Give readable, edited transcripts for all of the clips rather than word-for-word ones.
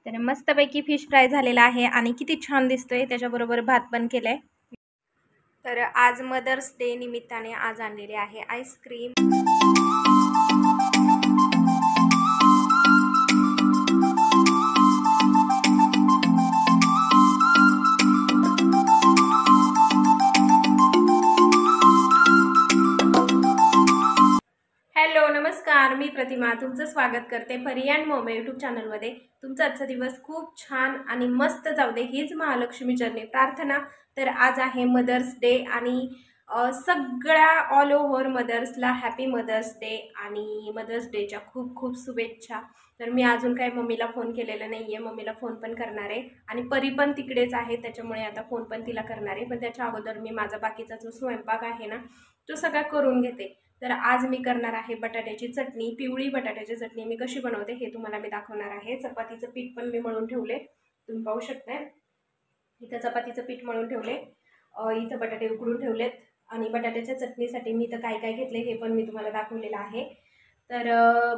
तर मस्तपैकी fish fry झालेला आहे आणि किती छान दिसतोय। त्याच्याबरोबर भात पण केलाय। तर आज मदर्स डे निमित्ताने आज आणलेले आहे आईस्क्रीम। हॅलो नमस्कार, मी प्रतिमा तुमचं स्वागत करते परी अँड मॉम यूट्यूब चॅनलमध्ये। तुमचा आजचा दिवस खूप छान आणि मस्त जाऊ दे हीच महालक्ष्मी चरणी प्रार्थना। तर आज आहे मदर्स डे आणि सगळ्या ऑल ओव्हर मदर्सला हॅपी मदर्स डे आणि मदर्स डेच्या खूप खूप शुभेच्छा। तर मी अजून काही मम्मीला फोन केलेला नाही आहे, मम्मीला फोन पण करणार आहे आणि परी पण तिकडेच आहे त्याच्यामुळे आता फोन पण तिला करणार आहे। पण त्याच्या अगोदर मी माझा बाकीचा जो स्वयंपाक आहे ना तो सगळा करून घेते। तर आज मी करणार आहे बटाट्याची चटणी, पिवळी बटाट्याची चटणी। मी कशी बनवते हे तुम्हाला मी दाखवणार आहे। चपातीचं पीठ पण मी मळून ठेवले, तुम्ही पाहू शकताय इथं चपातीचं पीठ मळून ठेवले, इथं बटाटे उकडून ठेवलेत आणि बटाट्याच्या चटणीसाठी मी इथं काय काय घेतले हे पण मी तुम्हाला दाखवलेलं आहे। तर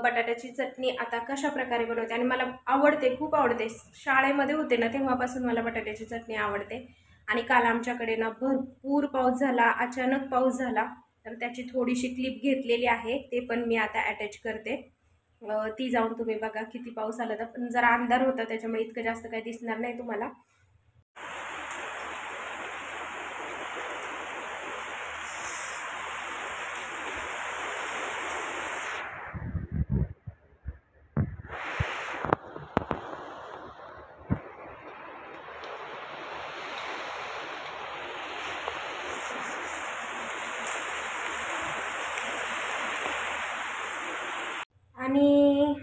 बटाट्याची चटणी आता कशा प्रकारे बनवते आणि मला आवडते, खूप आवडते। शाळेमध्ये होते ना तेव्हापासून मला बटाट्याची चटणी आवडते आणि काल आमच्याकडे ना भरपूर पाऊस झाला, अचानक पाऊस झाला। तर त्याची थोडीशी क्लिप घेतलेली आहे, ते पण मी आता अटॅच करते। ती जाऊन तुम्ही बघा किती पाऊस आला। तर पण जरा अंधार होता त्याच्यामुळे इतकं जास्त काही दिसणार नाही तुम्हाला। आणि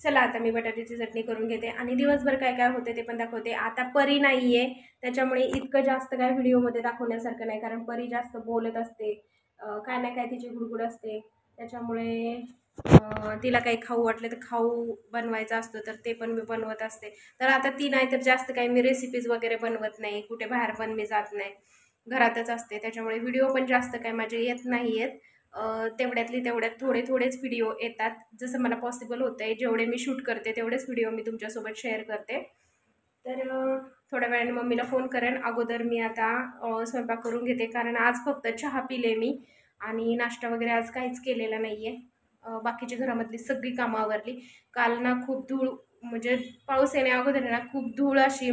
चला आता मी बटाट्याची चटणी करून घेते आणि दिवसभर काय काय होते ते पण दाखवते। आता परी नाही आहे त्याच्यामुळे इतकं जास्त काय व्हिडिओमध्ये दाखवण्यासारखं नाही, कारण परी जास्त बोलत असते, काय ना काय तिची गुडगुड असते। त्याच्यामुळे तिला काही खाऊ वाटलं तर खाऊ बनवायचा असतो तर ते पण मी बनवत असते। तर आता ती नाही तर जास्त काही मी रेसिपीज वगैरे बनवत नाही, कुठे बाहेर पण मी जात नाही, घरातच असते। त्याच्यामुळे व्हिडिओ पण जास्त काय माझे येत नाही आहेत, तेवढ्यात थोडेच व्हिडिओ येतात। जसं मला पॉसिबल होतं आहे, जेवढे मी शूट करते तेवढेच व्हिडिओ मी तुमच्यासोबत शेअर करते। तर थोड्या वेळाने मम्मीला फोन करेन, अगोदर मी आता स्वयंपाक करून घेते, कारण आज फक्त चहा पिले मी आणि नाश्ता वगैरे आज काहीच केलेला नाही आहे। बाकीची घरामधली सगळी कामं आवरली। काल ना खूप धूळ, म्हणजे पाऊस येण्या अगोदर ना खूप धूळ अशी,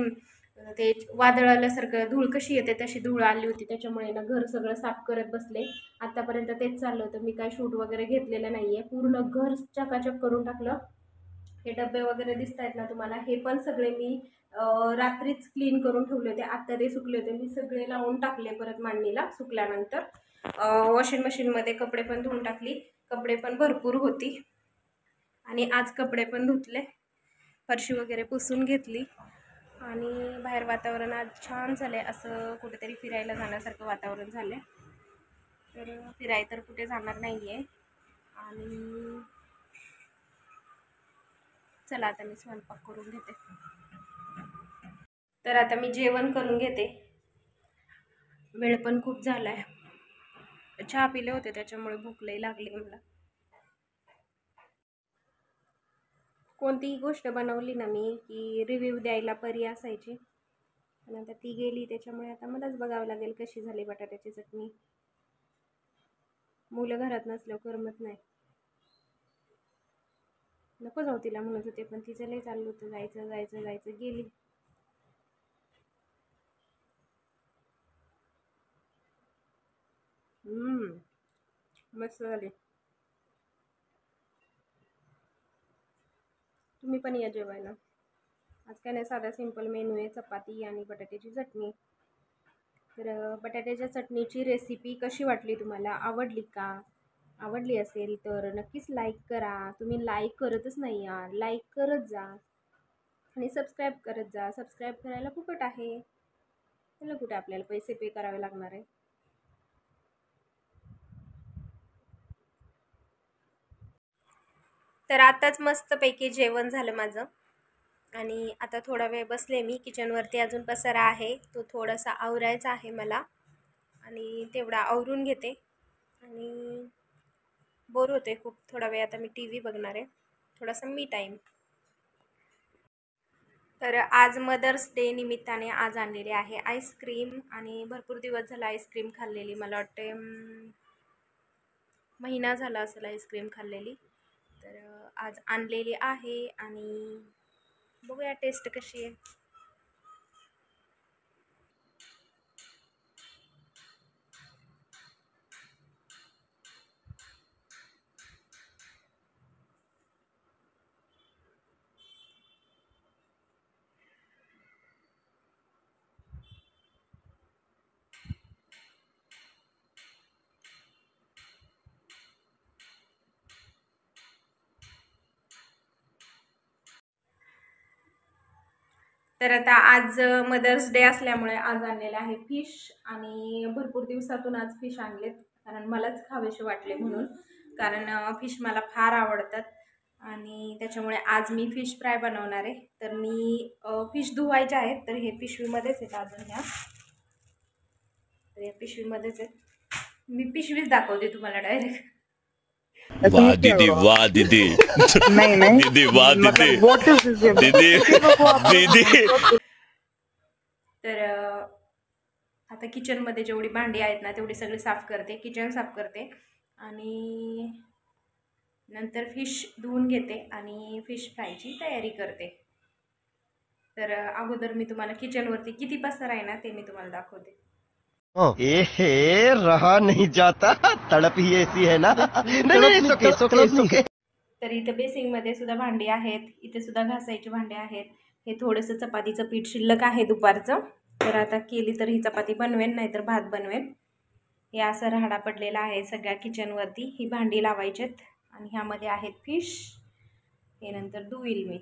ते वादळ आल्यासारखं धूळ कशी येते तशी धूळ आली होती। त्याच्यामुळे ना घर सगळं साफ करत बसले। आतापर्यंत तेच चाललं होतं, मी काय शूट वगैरे घेतलेलं नाही आहे। पूर्ण घर चकाचक करून टाकलं। हे डबे वगैरे दिसत आहेत ना तुम्हाला, हे पण सगळे मी रात्रीच क्लीन करून ठेवले होते, आत्ता ते सुकले होते, मी सगळे लावून टाकले परत मांडणीला सुकल्यानंतर। वॉशिंग मशीनमध्ये कपडे पण धुवून टाकली, कपडे पण भरपूर होती आणि आज कपडे पण धुतले, फरशी वगैरे पुसून घेतली आणि बाहेर वातावरण आज छान झालं आहे, असं कुठेतरी फिरायला जाण्यासारखं वातावरण झालं आहे। तर फिराय तर कुठे जाणार नाही आहे आणि चला आता मी स्वयंपाक करून घेते। तर आता मी जेवण करून घेते, वेळ पण खूप झाला आहे। चहा पिले होते त्याच्यामुळे भूक लई लागली मला। कोणतीही गोष्ट बनवली ना मी की रिव्ह्यू द्यायला परी असायची, पण आता ती गेली त्याच्यामुळे आता मलाच बघावं लागेल कशी झाली बटाट्याची चटणी। मुलं घरात नसल्यावर करमत नाही। नको जाऊ तिला म्हणत होते, पण तिचं लई चाललं होतं जायचं जायचं जायचं, गेली। मस्त झाली, तुम्ही पण या जेवायला। आज काय नाही, साधा सिंपल मेनू आहे, चपाती आणि बटाट्याची चटणी। तर बटाट्याच्या चटणीची रेसिपी कशी वाटली तुम्हाला, आवडली का? आवडली असेल तर नक्कीच लाईक करा। तुम्ही लाईक करतच नाही यार, लाईक करत जा आणि सबस्क्राईब करत जा। सबस्क्राईब करायला फुकट आहे, त्याला कुठे आपल्याला पैसे पे करावे लागणार आहे। तर आताच मस्तपैकी जेवण झालं माझं आणि आता थोडा वेळ बसले मी किचनवरती, अजून पसारा आहे तो थोडासा आवरायचा आहे मला आणि तेवढा आवरून घेते आणि बोर होते खूप। थोडा वेळ आता मी TV बघणार आहे, थोडासा मी टाईम। तर आज मदर्स डे निमित्ताने आज आणलेली आहे आईस्क्रीम आणि भरपूर दिवस झाला आईस्क्रीम खाल्लेली. मला वाटते महिना झाला असेल आईस्क्रीम खाल्लेली. तर आज आणलेली आहे आणि बघूया टेस्ट कशी आहे. तर आता आज मदर्स डे असल्यामुळे आज आणलेलं आहे फिश आणि भरपूर दिवसातून आज फिश आणलेत कारण मलाच खावेसे वाटले म्हणून. कारण फिश मला फार आवडतात आणि त्याच्यामुळे आज मी फिश फ्राय बनवणार आहे. तर मी फिश धुवायचे आहेत. तर हे पिशवीमध्येच आहेत अजून ह्या. तर या पिशवीमध्येच आहेत. मी पिशवीच दाखवते तुम्हाला डायरेक्ट. वाह दीदी वाह दीदी नहीं नहीं दीदी वाह दीदी व्हाट इज दिस दीदी दीदी. तर आता किचनमध्ये जेवढी भांडी आहेत ना तेवढी सगळी साफ करते. किचन साफ करते आणि नंतर फिश धुवून घेते आणि फिश फ्रायची तयारी करते. तर अगोदर मी तुम्हाला किचनवरती किती पसारा आहे ना ते मी तुम्हाला दाखवते. हे रहा नहीं जाता, तड़प ही ऐसी है ना. नहीं. तर इथं बेसिंगमध्ये सुद्धा भांडी आहेत. इथे सुद्धा घासायची भांडी आहेत. हे थोडंसं चपातीचं पीठ शिल्लक आहे दुपारचं. तर आता केली तर ही चपाती बनवेन नाहीतर भात बनवेन. हे असं राहाडा पडलेला आहे सगळ्या किचनवरती. ही भांडी लावायचेत आणि ह्यामध्ये आहेत फिश. हे नंतर धुईल मी.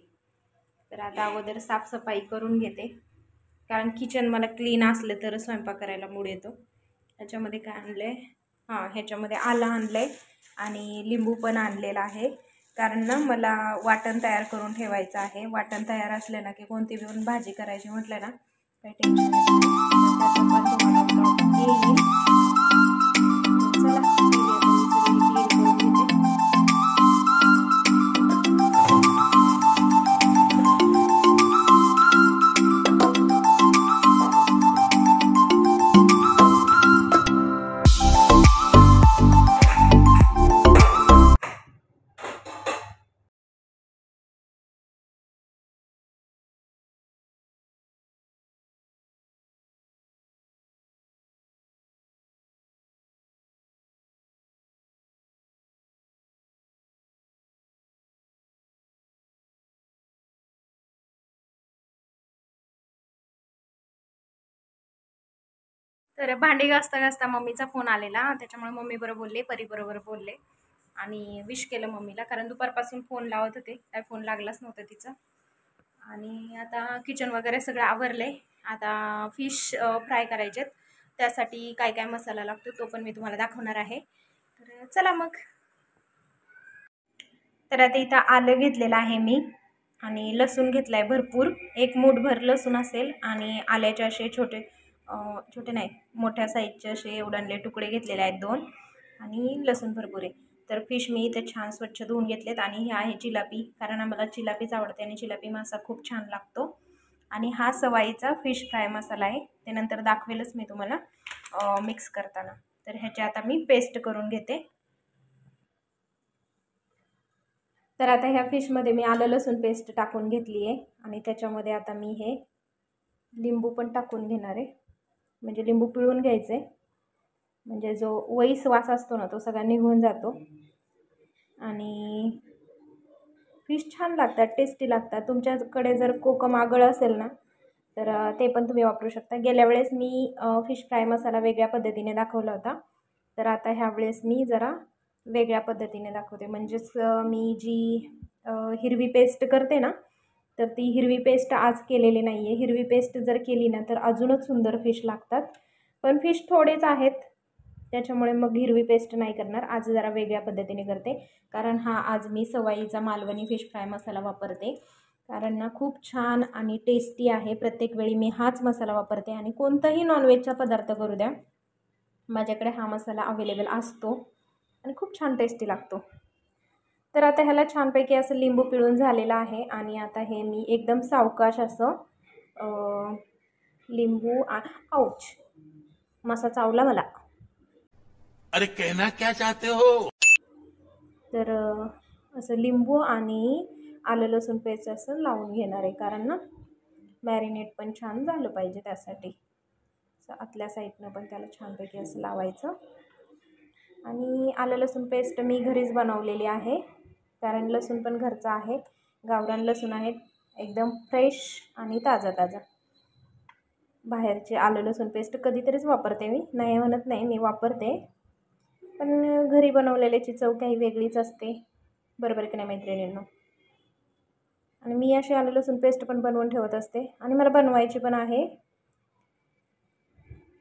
तर आता अगोदर साफसफाई करून घेते कारण किचन मला क्लीन असलं तर स्वयंपाक करायला मूड येतो. ह्याच्यामध्ये काय आणलं आहे, ह्याच्यामध्ये आलं आणलं आहे आणि लिंबू पण आणलेला आहे. कारण ना मला वाटण तयार करून ठेवायचं आहे. वाटण तयार असलं ना की कोणती पण भाजी करायची म्हटलं ना काही टेन्शन येईल. चला तर भांडी घासता घासता मम्मीचा फोन आलेला. त्याच्यामुळे मम्मीबरोबर बोलले, परीबरोबर बोलले आणि विश केलं मम्मीला. कारण दुपारपासून फोन लावत होते, काय फोन लागलाच नव्हता तिचा. आणि आता किचन वगैरे सगळं आवरले. आता फिश फ्राय करायचेत. त्यासाठी काय काय मसाला लागतो तो पण मी तुम्हाला दाखवणार आहे. तर चला मग. तर आता इथं आलं घेतलेलं आहे मी आणि लसूण घेतला आहे भरपूर. एक मूठभर लसूण असेल आणि आल्याचे असे छोटे छोटे नाही मोठ्या साईजचे असे एवढे तुकडे घेतलेले आहेत 2 आणि लसूण भरपूर आहे. तर फिश मी इथे छान स्वच्छ धुवून घेतलेत आणि हे आहे चिलापी. कारण आम्हाला चिलापीच आवडते आणि चिलापी मासा खूप छान लागतो. आणि हा सवाईचा फिश फ्राय मसाला आहे. ते नंतर दाखवेलच मी तुम्हाला मिक्स करताना. तर ह्याची आता मी पेस्ट करून घेते. तर आता ह्या फिशमध्ये मी आलं लसूण पेस्ट टाकून घेतली आहे आणि त्याच्यामध्ये आता मी हे लिंबू पण टाकून घेणार आहे. म्हणजे लिंबू पिळून घ्यायचे म्हणजे जो वैस वास असतो ना तो सगळा निघून जातो. आणि फिश छान लागतात, टेस्टी लागतात. तुमच्याकडे जर कोकम आगळ असेल ना तर ते पण तुम्ही वापरू शकता. गेल्या वेळेस मी फिश फ्राय मसाला वेगळ्या पद्धतीने दाखवला होता. तर आता ह्या वेळेस मी जरा वेगळ्या पद्धतीने दाखवते. म्हणजेच मी जी हिरवी पेस्ट करते ना तर ती हिरवी पेस्ट आज केलेली नाही आहे. हिरवी पेस्ट जर केली ना तर अजूनच सुंदर फिश लागतात. पण फिश थोडेच आहेत त्याच्यामुळे मग हिरवी पेस्ट नाही करणार. आज जरा वेगळ्या पद्धतीने करते कारण हा आज मी सवाईचा मालवणी फिश फ्राय मसाला वापरते. कारण ना खूप छान आणि टेस्टी आहे. प्रत्येक वेळी मी हाच मसाला वापरते आणि कोणताही नॉनव्हेजचा पदार्थ करू द्या माझ्याकडे हा मसाला अवेलेबल असतो आणि खूप छान टेस्टी लागतो. तर आता ह्याला छानपैकी असं लिंबू पिळून झालेलं आहे आणि आता हे मी एकदम सावकाश असं लिंबू आऊच मसा चावला मला. अरे कहना क्या चाहते हो? तर असं लिंबू आणि आलं लसूण पेस्ट असं लावून घेणार आहे, कारण ना मॅरिनेट पण छान झालं पाहिजे त्यासाठी. आतल्या साईडनं पण त्याला छानपैकी असं लावायचं. आणि आलं लसूण पेस्ट मी घरीच बनवलेली आहे, कारण लसूण पण घरचा आहे, गावरान लसूण आहे, एकदम फ्रेश आणि ताजा ताजा. बाहेरचे आलं लसूण पेस्ट कधीतरीच वापरते मी, नाही म्हणत नाही, मी वापरते, पण घरी बनवलेल्याची चव काही वेगळीच असते, बरोबर की नाही मैत्रिणींनो. आणि मी अशी आलं लसूण पेस्ट पण बनवून ठेवत असते आणि मला बनवायची पण आहे,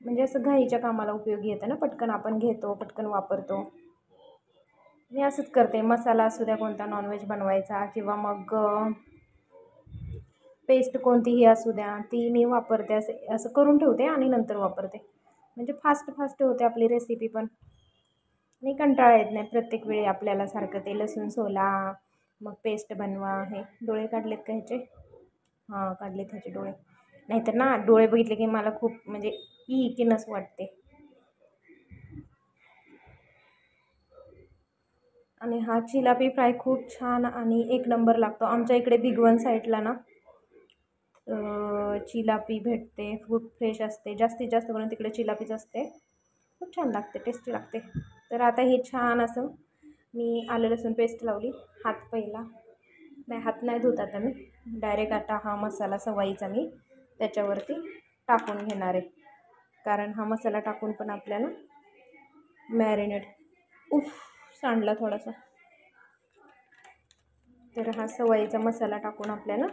म्हणजे असं घाईच्या कामाला उपयोगी येतं ना, पटकन आपण घेतो, पटकन वापरतो. मी असंच करते, मसाला असू द्या कोणता नॉनव्हेज बनवायचा किंवा मग पेस्ट कोणतीही असू द्या, ती मी वापरते, असं करून ठेवते आणि नंतर वापरते, म्हणजे फास्ट होते आपली रेसिपी पण. आणि कंटाळा येत नाही प्रत्येक वेळी आपल्याला सारखं ते लसूण सोला, मग पेस्ट बनवा. हे डोळे काढलेत का ह्याचे? हां, काढलेत ह्याचे डोळे. नाहीतर ना डोळे बघितले की मला खूप म्हणजे की नस वाटते. आणि हा चिलापी फ्राय खूप छान आणि एक नंबर लागतो. आमच्या इकडे भिगवण साईडला ना चिलापी भेटते, खूप फ्रेश असते, जास्तीत जास्त करून तिकडे चिलापीच असते, खूप छान लागते, टेस्टी लागते. तर आता हे छान असं मी आलं लसूण पेस्ट लावली. हात नाही धुत आता मी, डायरेक्ट आता हा मसाला सवाईचा मी त्याच्यावरती टाकून घेणार आहे, कारण हा मसाला टाकून पण आपल्याला मॅरिनेट सांडला थोडासा. तर हा सवाईचा मसाला टाकून आपल्याला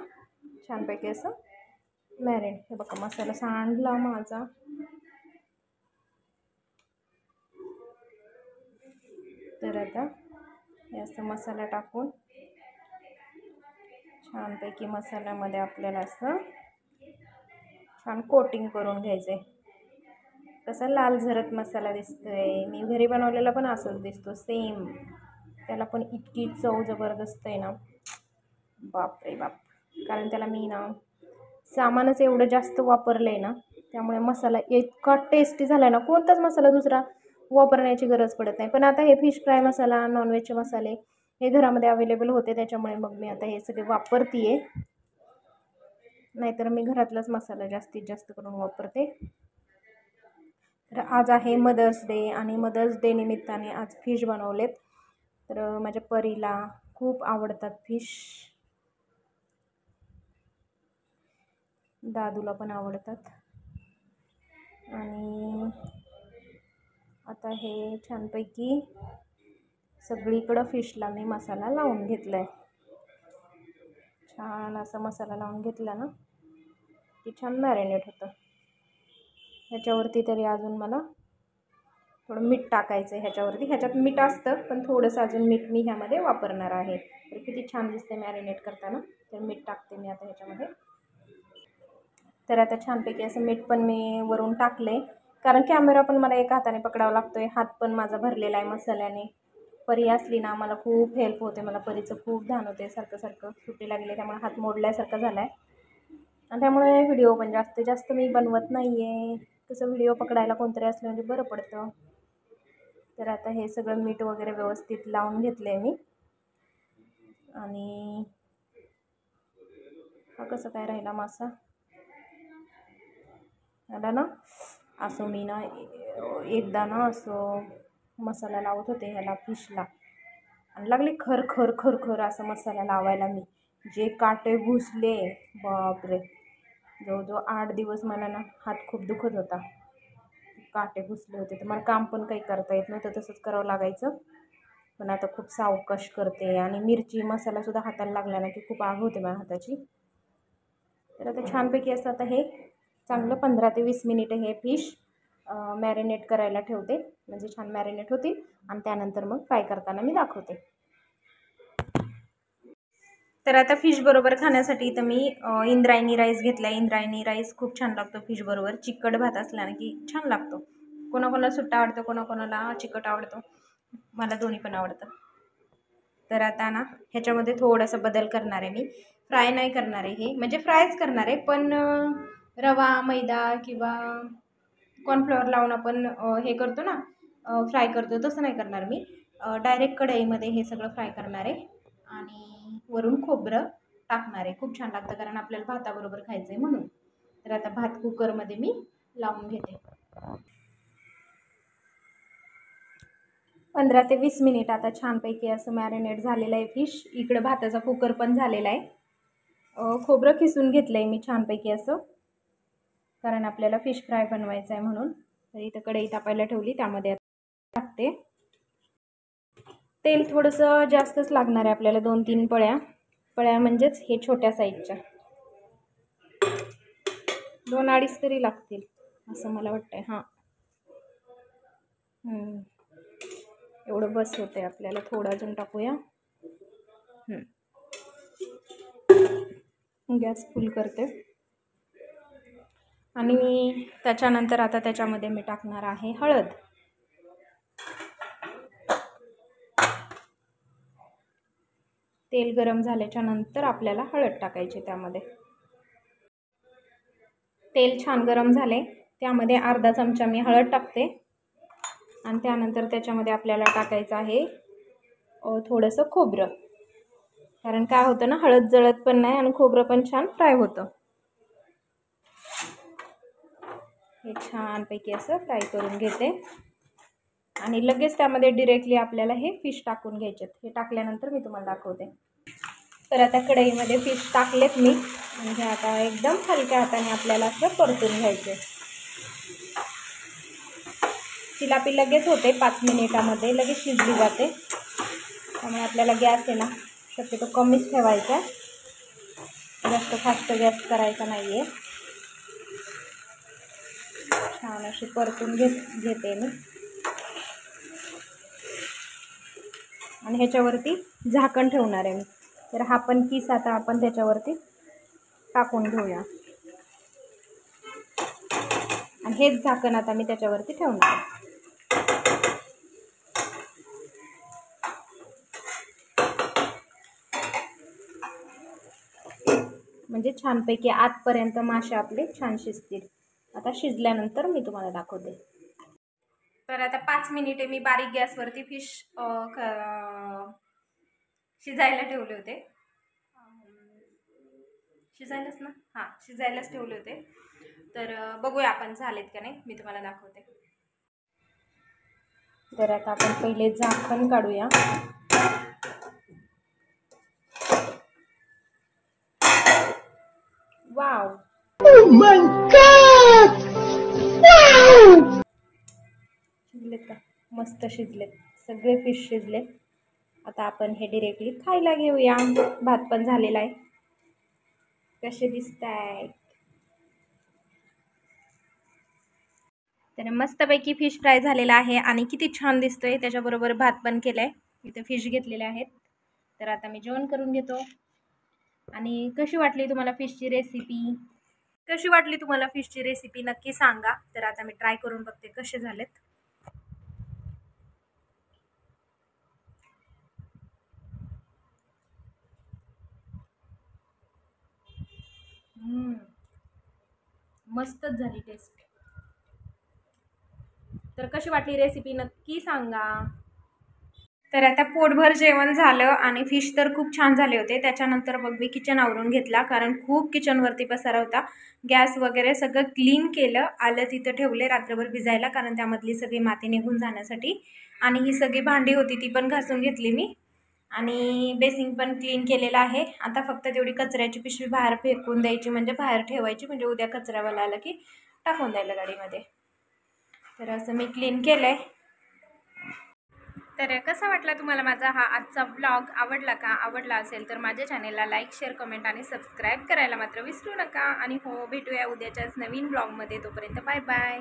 छानपैकी असं मॅरिनेट. हे बघा मसाला सांडला माझा. तर आता असं मसाला टाकून छानपैकी मसाल्यामध्ये आपल्याला असं छान कोटिंग करून घ्यायचं आहे. कसा लाल झरत मसाला दिसतोय, मी घरी बनवलेला पण असंच दिसतो सेम, त्याला पण इतकी चव जबरदस्त आहे ना, बाप रे बाप. कारण त्याला मी ना सामानच एवढं जास्त वापरलं आहे ना, त्यामुळे मसाला इतका टेस्टी झाला आहे ना, कोणताच मसाला दुसरा वापरण्याची गरज पडत नाही. पण आता हे फिश फ्राय मसाला, नॉनव्हेजचे मसाले हे घरामध्ये अवेलेबल होते, त्याच्यामुळे मग मी आता हे सगळे वापरते आहे, नाहीतर मी घरातलाच मसाला जास्तीत जास्त करून वापरते. तर आज आहे मदर्स डे आणि मदर्स डे निमित्ताने आज फिश बनवलेत. तर माझ्या परीला खूप आवडतात फिश, दादूला पण आवडतात. आणि आता हे छानपैकी सगळीकडं फिशला मी मसाला लावून घेतला आहे. छान असा मसाला लावून घेतला ना की छान मॅरिनेट होतं. ह्याच्यावरती तरी अजून मला थोडं मीठ टाकायचं आहे ह्याच्यावरती. ह्याच्यात मीठ असतं पण थोडंसं अजून मीठ मी ह्यामध्ये वापरणार आहे. तर किती छान दिसते मॅरिनेट करताना. तर मीठ टाकते मी आता ह्याच्यामध्ये. तर आता छानपैकी असं मीठ पण मी वरून टाकले, कारण कॅमेरा पण मला एका हाताने पकडावा लागतोय, हात पण माझा भरलेला आहे मसाल्याने. परी असली ना मला खूप हेल्प होते, मला परीचं खूप ध्यान होते, सारखं सुट्टी लागली त्यामुळे हात मोडल्यासारखं झाला आहे. आणि त्यामुळे व्हिडिओ पण जास्तीत जास्त मी बनवत नाही आहे. तसं व्हिडिओ पकडायला कोणतरी असलं म्हणजे बरं पडतं. तर आता हे सगळं मीठ वगैरे व्यवस्थित लावून घेतलं आहे मी. आणि हा कसं काय राहिला मासा, याला ना असं मी ना एकदा ना असं मसाला लावत होते ह्याला फिशला, आणि लागले खर खर खर खर असं मसाला लावायला मी, जे काटे घुसले बापरे. जवळजवळ 8 दिवस मला ना हात खूप दुखत होता, काटे घुसले होते. तर मला काम पण काही करता येत नव्हतं, तसंच करावं लागायचं. पण आता खूप सावकाश करते. आणि मिरची मसालासुद्धा हाताला लागला ना की खूप आग होते माझ्या हाताची. तर आता छानपैकी असं आता हे चांगलं 15 ते 20 मिनिटं हे फिश मॅरिनेट करायला ठेवते, म्हणजे छान मॅरिनेट होतील. आणि त्यानंतर मग फ्राय करताना मी दाखवते. तर आता फिश बरोबर खाण्यासाठी इथं मी इंद्रायणी राईस घेतला. इंद्रायणी राईस खूप छान लागतो फिश बरोबर. चिकट भात असला ना की छान लागतो. कोणाकोणाला सुट्टा आवडतो, कोणाकोणाला चिकट आवडतो, मला दोन्ही पण आवडतं. तर आता ना ह्याच्यामध्ये थोडासा बदल करणार आहे मी. फ्राय नाही करणार आहे हे, म्हणजे फ्रायच करणार आहे, पण रवा मैदा किंवा कॉर्नफ्लॉवर लावून आपण हे करतो ना, फ्राय करतो, तसं नाही करणार मी. डायरेक्ट कढईमध्ये हे सगळं फ्राय करणार आहे आणि वरून खोबरं टाकणार आहे. खूप छान लागतं कारण आपल्याला भाताबरोबर खायचं आहे म्हणून. तर आता भात कुकरमध्ये मी लावून घेते. 15 ते 20 मिनिट आता छानपैकी असं मॅरिनेट झालेलं आहे फिश. इकडं भाताचा कुकर पण झालेला आहे. खोबरं खिसून घेतलं आहे मी छानपैकी असं, कारण आपल्याला फिश फ्राय बनवायचं आहे म्हणून. तर इथं कढई तापायला ठेवली, त्यामध्ये टाकते. तेल थोडंसं जास्तच लागणार आहे आपल्याला, 2-3 पळ्या म्हणजेच हे छोट्या साईजच्या 2-2.5 तरी लागतील असं मला वाटतंय. हां, एवढं बस होतंय आपल्याला. थोडं अजून टाकूया. गॅस फुल करते आणि त्याच्यानंतर आता त्याच्यामध्ये मी टाकणार आहे हळद. तेल गरम झाल्याच्या नंतर आपल्याला हळद टाकायची त्यामध्ये. तेल छान गरम झाले, त्यामध्ये अर्धा चमचा मी हळद टाकते आणि त्यानंतर त्याच्यामध्ये आपल्याला टाकायचं आहे थोडंसं खोबरं. कारण काय होतं ना, हळद जळत पण नाही आणि खोबरं पण छान फ्राय होतं. हे छानपैकी असं फ्राय करून घेते आणि लगेच त्यामध्ये डिरेक्टली आपल्याला हे फिश टाकून घ्यायचे. हे टाकल्यानंतर मी तुम्हाला दाखवते. तर आता कढईमध्ये फिश टाकलेत मी आणि हे आता एकदम हलक्या हाताने आपल्याला असं परतून घ्यायचे. तिलापी लगेच होते, 5 मिनिटामध्ये लगेच शिजली जाते. त्यामुळे आपल्याला गॅस आहे ना शक्यतो कमीच ठेवायचा आहे, जास्त फास्ट गॅस करायचा नाही आहे. छान अशी परतून घेते मी आणि ह्याच्यावरती झाकण ठेवणार आहे मी. तर हा पण किस आता आपण त्याच्यावरती टाकून घेऊया आणि हेच झाकण आता मी त्याच्यावरती ठेवणार आहे. म्हणजे छानपैकी आतपर्यंत मासे आपले छान शिजतील. आता शिजल्यानंतर मी तुम्हाला दाखवते. तर आता 5 मिनिटे मी बारीक गॅसवरती फिश शिजायला ठेवले होते. शिजायलाच ना, हां शिजायलाच ठेवले होते. तर बघूया आपण झालेत का नाही, मी तुम्हाला दाखवते. तर आता आपण पहिले झाकण काढूया. Wow, oh my god, wow, शिजलेत का? मस्त शिजलेत, सगळे फिश शिजले. आता आपण हे डिरेक्टली खायला घेऊया. भात पण झालेला आहे. कसे दिसत आहेत? तर मस्तपैकी फिश फ्राय झालेला आहे आणि किती छान दिसतोय. त्याच्याबरोबर भात पण केलाय. इथे फिश घेतलेले आहेत. तर आता मी जेवण करून घेतो. आणि कशी वाटली तुम्हाला फिशची रेसिपी? नक्की सांगा. तर आता मी ट्राय करून बघते कसे झालेत. मस्तच झाली टेस्ट. तर कशी वाटली रेसिपी नक्की सांगा. तर आता पोटभर जेवण झालं आणि फिश तर खूप छान झाले होते. त्याच्यानंतर मग मी किचन आवरून घेतला, कारण खूप किचनवरती पसारा होता. गॅस वगैरे सगळं क्लीन केलं. आलं तिथं ठेवले रात्रभर भिजायला, कारण त्यामधली सगळी माती निघून जाण्यासाठी. आणि ही सगळी भांडी होती ती पण घासून घेतली मी आणि बेसिंग पण क्लीन केलेलं आहे. आता फक्त तेवढी कचऱ्याची पिशवी बाहेर फेकून द्यायची, म्हणजे बाहेर ठेवायची, म्हणजे उद्या कचऱ्यावाला आला की टाकून द्यायला गाडीमध्ये. तर असं मी क्लीन केलं आहे. तर कसा वाटला तुम्हाला माझा हा आजचा व्लॉग? आवडला का? आवडला असेल तर माझ्या चॅनेलला लाईक, शेअर, कमेंट आणि सबस्क्राईब करायला मात्र विसरू नका. आणि हो, भेटूया उद्याच्याच नवीन व्लॉगमध्ये. तोपर्यंत बाय बाय.